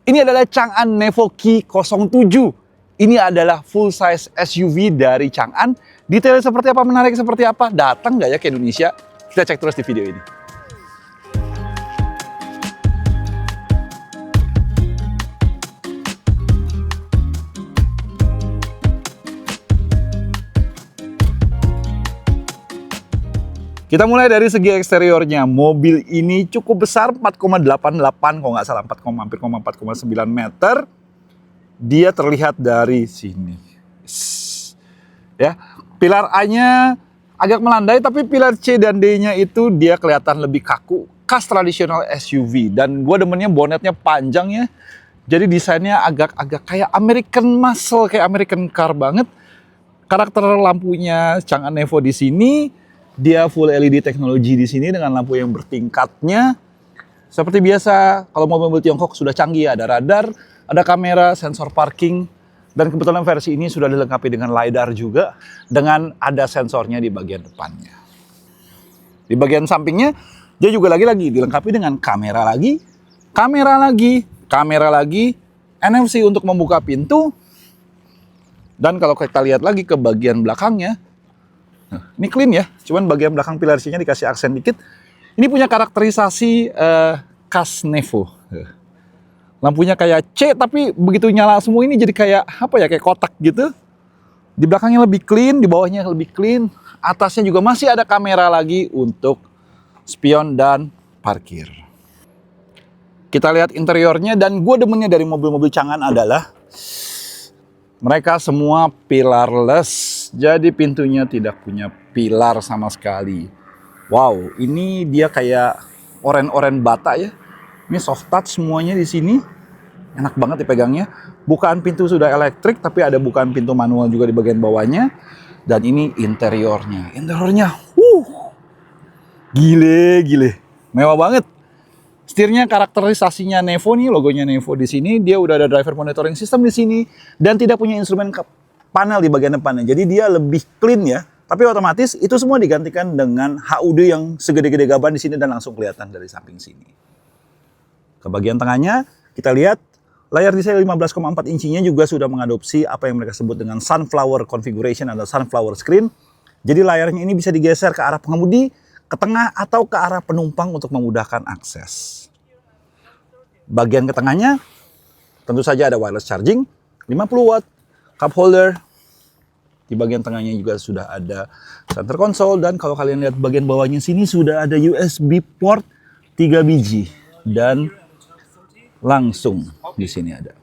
Ini adalah Chang'an Nevo Q07. Ini adalah full size SUV dari Chang'an. Detailnya seperti apa, menarik seperti apa, datang nggak ya ke Indonesia? Kita cek terus di video ini. Kita mulai dari segi eksteriornya. Mobil ini cukup besar, 4,88 kalau nggak salah, hampir 4,9 meter. Dia terlihat dari sini. Ya, pilar A-nya agak melandai, tapi pilar C dan D-nya itu dia kelihatan lebih kaku, khas tradisional SUV. Dan gue demennya bonetnya panjang ya. Jadi desainnya agak kayak American muscle, kayak American car banget. Karakter lampunya Chang'an Nevo di sini. Dia full LED teknologi di sini dengan lampu yang bertingkatnya. Seperti biasa, kalau mobil-mobil Tiongkok sudah canggih, ada radar, ada kamera, sensor parking, dan kebetulan versi ini sudah dilengkapi dengan LiDAR juga, dengan ada sensornya di bagian depannya. Di bagian sampingnya, dia juga lagi-lagi dilengkapi dengan kamera lagi, NFC untuk membuka pintu, dan kalau kita lihat lagi ke bagian belakangnya, ini clean ya, cuman bagian belakang pilar C-nya dikasih aksen dikit. Ini punya karakterisasi khas Nevo. Lampunya kayak C, tapi begitu nyala semua ini jadi kayak apa ya, kayak kotak gitu. Di belakangnya lebih clean, di bawahnya lebih clean. Atasnya juga masih ada kamera lagi untuk spion dan parkir. Kita lihat interiornya, dan gue demennya dari mobil-mobil Chang'an adalah mereka semua pilarless. Jadi pintunya tidak punya pilar sama sekali. Wow, ini dia kayak oren-oren bata ya. Ini soft touch semuanya di sini. Enak banget dipegangnya. Bukaan pintu sudah elektrik, tapi ada bukaan pintu manual juga di bagian bawahnya. Dan ini interiornya. Gile. Mewah banget. Setirnya karakterisasinya Nevo nih, logonya Nevo di sini. Dia udah ada driver monitoring system di sini dan tidak punya instrumen panel di bagian depannya. Jadi dia lebih clean ya. Tapi otomatis itu semua digantikan dengan HUD yang segede-gede gaban di sini dan langsung kelihatan dari samping sini. Ke bagian tengahnya kita lihat layar display 15,4 inchinya juga sudah mengadopsi apa yang mereka sebut dengan sunflower configuration atau sunflower screen. Jadi layarnya ini bisa digeser ke arah pengemudi, ke tengah atau ke arah penumpang untuk memudahkan akses. Bagian ke tengahnya tentu saja ada wireless charging, 50 watt, cup holder. Di bagian tengahnya juga sudah ada center console, dan kalau kalian lihat bagian bawahnya sini sudah ada USB port 3 biji dan langsung di sini ada.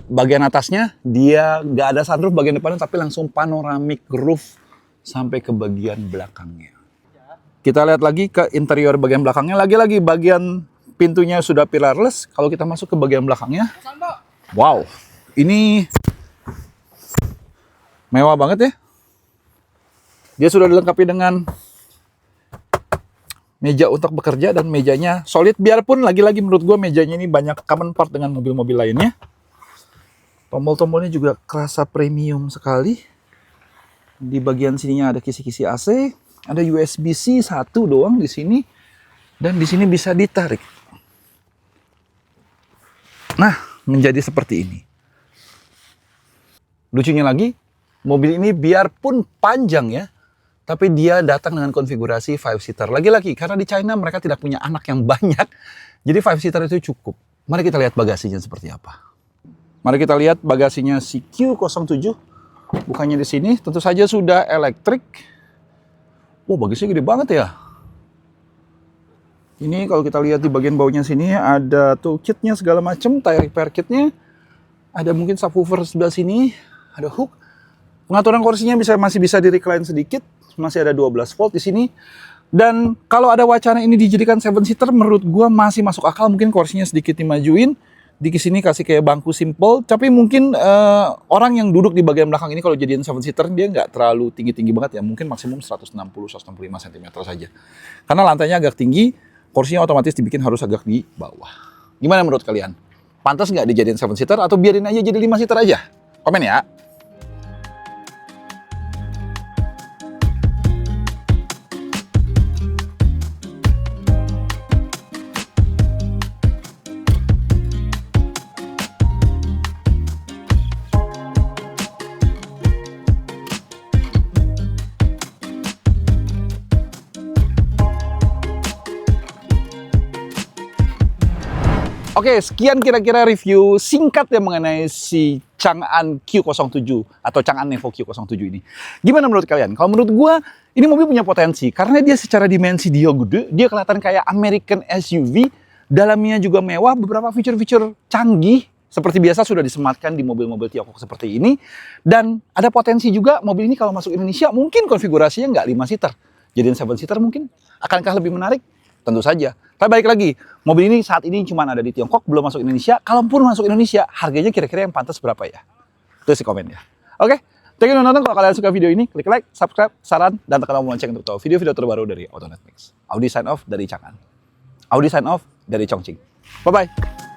Bagian atasnya dia nggak ada sunroof bagian depannya, tapi langsung panoramic roof sampai ke bagian belakangnya. Kita lihat lagi ke interior bagian belakangnya, lagi-lagi bagian pintunya sudah pilarless. Kalau kita masuk ke bagian belakangnya, wow, ini mewah banget ya. Dia sudah dilengkapi dengan meja untuk bekerja, dan mejanya solid. Biarpun lagi-lagi menurut gue mejanya ini banyak common part dengan mobil-mobil lainnya. Tombol-tombolnya juga kerasa premium sekali. Di bagian sininya ada kisi-kisi AC, ada USB-C 1 doang di sini, dan di sini bisa ditarik. Nah, menjadi seperti ini. Lucunya lagi, mobil ini biarpun panjang ya, tapi dia datang dengan konfigurasi 5-seater. Lagi-lagi, karena di China mereka tidak punya anak yang banyak, jadi 5-seater itu cukup. Mari kita lihat bagasinya seperti apa. Mari kita lihat bagasinya si Q07. Bukannya di sini, tentu saja sudah elektrik. Wow, bagasinya gede banget ya. Ini kalau kita lihat di bagian bawahnya sini ada toolkitnya segala macam, tire repair kitnya. Ada mungkin subwoofer sebelah sini, ada hook. Pengaturan kursinya masih bisa di recline sedikit, masih ada 12 volt di sini. Dan kalau ada wacana ini dijadikan 7-seater, menurut gua masih masuk akal. Mungkin kursinya sedikit dimajuin, di sini kasih kayak bangku simple. Tapi mungkin orang yang duduk di bagian belakang ini kalau jadiin 7-seater dia nggak terlalu tinggi-tinggi banget ya. Mungkin maksimum 160-165 cm saja. Karena lantainya agak tinggi, kursinya otomatis dibikin harus agak di bawah. Gimana menurut kalian? Pantas nggak dijadiin 7-seater atau biarin aja jadi 5-seater aja? Komen ya. Oke, sekian kira-kira review singkat ya mengenai si Chang'an Q07 atau Chang'an Nevo Q07 ini. Gimana menurut kalian? Kalau menurut gua, ini mobil punya potensi karena dia secara dimensi dia gede, dia kelihatan kayak American SUV, dalamnya juga mewah, beberapa fitur-fitur canggih seperti biasa sudah disematkan di mobil-mobil Tiongkok seperti ini. Dan ada potensi juga mobil ini kalau masuk Indonesia mungkin konfigurasinya nggak 5 seater. Jadiin 7 seater mungkin. Akankah lebih menarik? Tentu saja. Tapi balik lagi, mobil ini saat ini cuma ada di Tiongkok, belum masuk Indonesia. Kalaupun masuk Indonesia, harganya kira-kira yang pantas berapa ya? Tulis di komen ya. Oke, thank you udah nonton. Kalau kalian suka video ini, klik like, subscribe, saran, dan tekan tombol lonceng untuk tahu video-video terbaru dari Autonet Mix. Audi sign off dari Chang'an. Audi sign off dari Chongqing. Bye-bye.